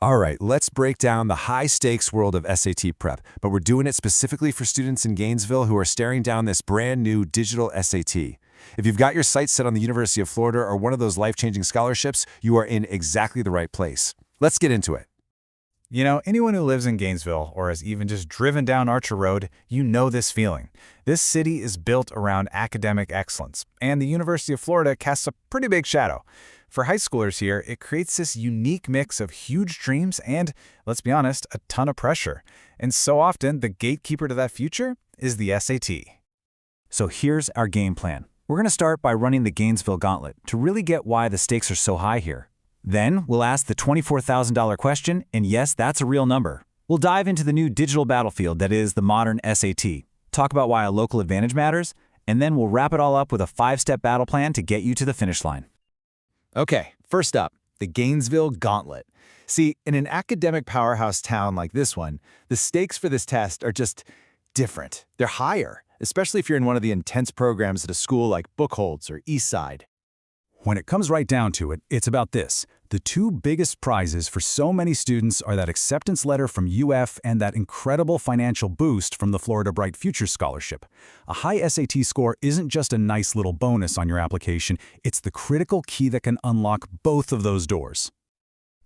All right, let's break down the high-stakes world of SAT prep, but we're doing it specifically for students in Gainesville who are staring down this brand new digital SAT. If you've got your sights set on the University of Florida or one of those life-changing scholarships, you are in exactly the right place. Let's get into it. You know, anyone who lives in Gainesville or has even just driven down Archer Road, you know this feeling. This city is built around academic excellence, and the University of Florida casts a pretty big shadow. For high schoolers here, it creates this unique mix of huge dreams and, let's be honest, a ton of pressure. And so often, the gatekeeper to that future is the SAT. So here's our game plan. We're going to start by running the Gainesville Gauntlet to really get why the stakes are so high here. Then, we'll ask the $24,000 question, and yes, that's a real number. We'll dive into the new digital battlefield that is the modern SAT, talk about why a local advantage matters, and then we'll wrap it all up with a 5-step battle plan to get you to the finish line. Okay, first up, the Gainesville Gauntlet. See, in an academic powerhouse town like this one, the stakes for this test are just different. They're higher, especially if you're in one of the intense programs at a school like Buchholz or Eastside. When it comes right down to it, it's about this. The two biggest prizes for so many students are that acceptance letter from UF and that incredible financial boost from the Florida Bright Future Scholarship. A high SAT score isn't just a nice little bonus on your application, it's the critical key that can unlock both of those doors.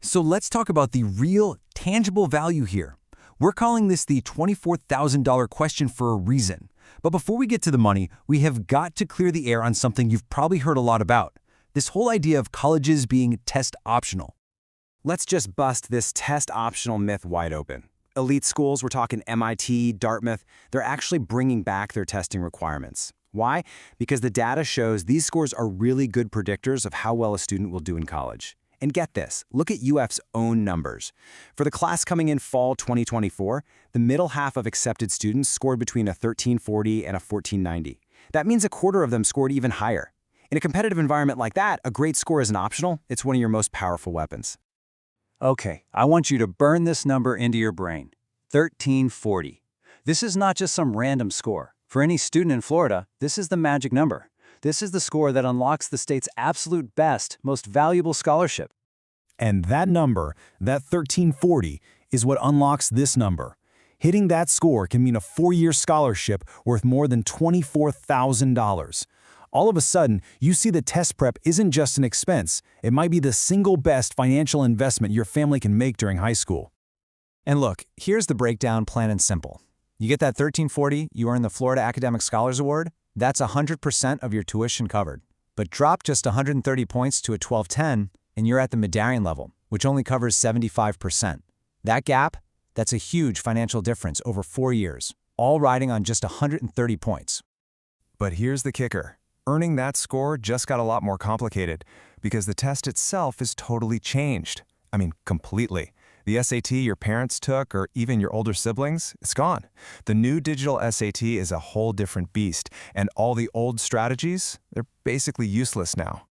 So let's talk about the real, tangible value here. We're calling this the $24,000 question for a reason. But before we get to the money, we have got to clear the air on something you've probably heard a lot about. This whole idea of colleges being test optional. Let's just bust this test optional myth wide open. Elite schools, we're talking MIT, Dartmouth, they're actually bringing back their testing requirements. Why? Because the data shows these scores are really good predictors of how well a student will do in college. And get this, look at UF's own numbers. For the class coming in fall 2024, the middle half of accepted students scored between a 1340 and a 1490. That means a quarter of them scored even higher. In a competitive environment like that, a great score isn't optional, it's one of your most powerful weapons. Okay, I want you to burn this number into your brain. 1340. This is not just some random score. For any student in Florida, this is the magic number. This is the score that unlocks the state's absolute best, most valuable scholarship. And that number, that 1340, is what unlocks this number. Hitting that score can mean a 4-year scholarship worth more than $24,000. All of a sudden, you see that test prep isn't just an expense. It might be the single best financial investment your family can make during high school. And look, here's the breakdown plain and simple. You get that 1340, you earn the Florida Academic Scholars Award. That's 100% of your tuition covered. But drop just 130 points to a 1210, and you're at the medallion level, which only covers 75%. That gap, that's a huge financial difference over 4 years, all riding on just 130 points. But here's the kicker. Earning that score just got a lot more complicated because the test itself is totally changed. I mean, completely. The SAT your parents took or even your older siblings, it's gone. The new digital SAT is a whole different beast, and all the old strategies, they're basically useless now.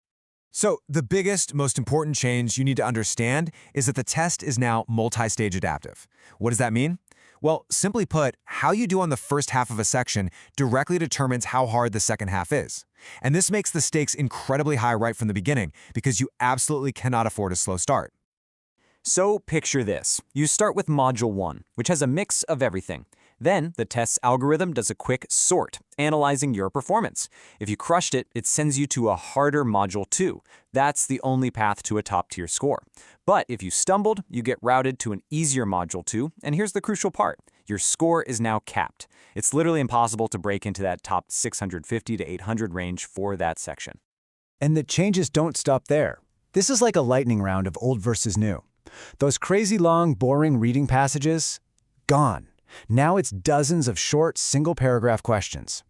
So the biggest, most important change you need to understand is that the test is now multi-stage adaptive. What does that mean? Well, simply put, how you do on the first half of a section directly determines how hard the second half is. And this makes the stakes incredibly high right from the beginning because you absolutely cannot afford a slow start. So picture this. You start with Module 1, which has a mix of everything. Then, the test's algorithm does a quick sort, analyzing your performance. If you crushed it, it sends you to a harder Module 2. That's the only path to a top-tier score. But if you stumbled, you get routed to an easier Module 2, and here's the crucial part. Your score is now capped. It's literally impossible to break into that top 650 to 800 range for that section. And the changes don't stop there. This is like a lightning round of old versus new. Those crazy long, boring reading passages, gone. Now it's dozens of short, single-paragraph questions.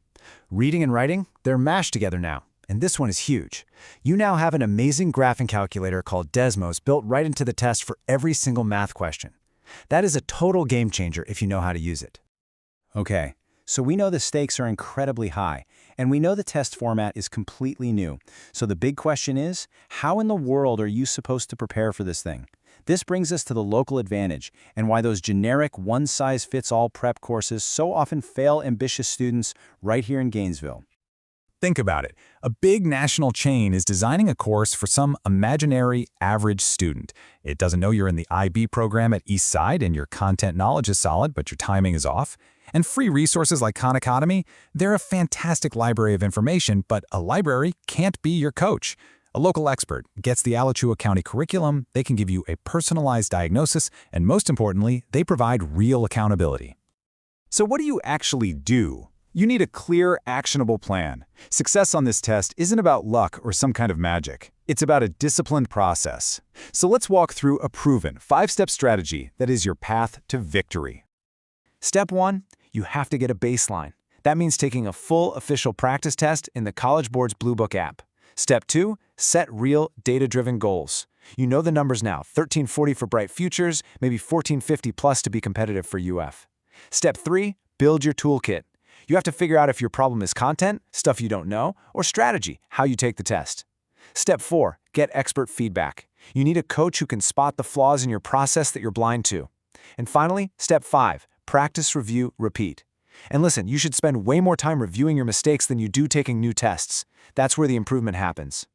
Reading and writing, they're mashed together now, and this one is huge. You now have an amazing graphing calculator called Desmos built right into the test for every single math question. That is a total game changer if you know how to use it. Okay, so we know the stakes are incredibly high, and we know the test format is completely new. So the big question is, how in the world are you supposed to prepare for this thing? This brings us to the local advantage and why those generic one-size-fits-all prep courses so often fail ambitious students right here in Gainesville. Think about it. A big national chain is designing a course for some imaginary average student. It doesn't know you're in the IB program at Eastside and your content knowledge is solid, but your timing is off. And free resources like Khan Academy, they're a fantastic library of information, but a library can't be your coach. A local expert gets the Alachua County curriculum, they can give you a personalized diagnosis, and most importantly, they provide real accountability. So what do you actually do? You need a clear, actionable plan. Success on this test isn't about luck or some kind of magic. It's about a disciplined process. So let's walk through a proven 5-step strategy that is your path to victory. Step 1, you have to get a baseline. That means taking a full official practice test in the College Board's Blue Book app. Step 2, set real data-driven goals. You know the numbers now, 1340 for Bright Futures, maybe 1450 plus to be competitive for UF. Step 3, build your toolkit. You have to figure out if your problem is content, stuff you don't know, or strategy, how you take the test. Step 4, get expert feedback. You need a coach who can spot the flaws in your process that you're blind to. And finally, Step 5, practice, review, repeat. And listen, you should spend way more time reviewing your mistakes than you do taking new tests. That's where the improvement happens.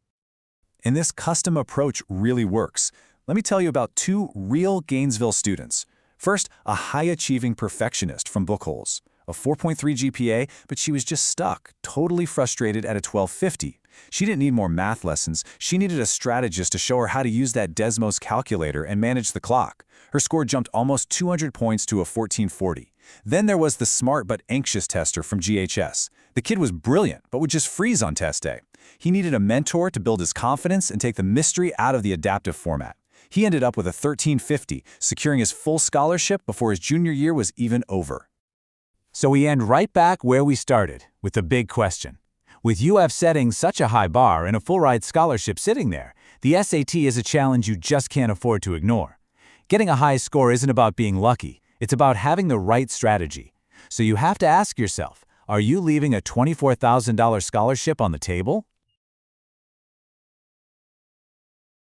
And this custom approach really works. Let me tell you about 2 real Gainesville students. First, a high-achieving perfectionist from Bookholes. A 4.3 GPA, but she was just stuck, totally frustrated at a 1250. She didn't need more math lessons, she needed a strategist to show her how to use that Desmos calculator and manage the clock. Her score jumped almost 200 points to a 1440. Then there was the smart but anxious tester from GHS. The kid was brilliant, but would just freeze on test day. He needed a mentor to build his confidence and take the mystery out of the adaptive format. He ended up with a 1350, securing his full scholarship before his junior year was even over. So we end right back where we started, with the big question. With UF setting such a high bar and a full-ride scholarship sitting there, the SAT is a challenge you just can't afford to ignore. Getting a high score isn't about being lucky, it's about having the right strategy. So you have to ask yourself, are you leaving a $24,000 scholarship on the table?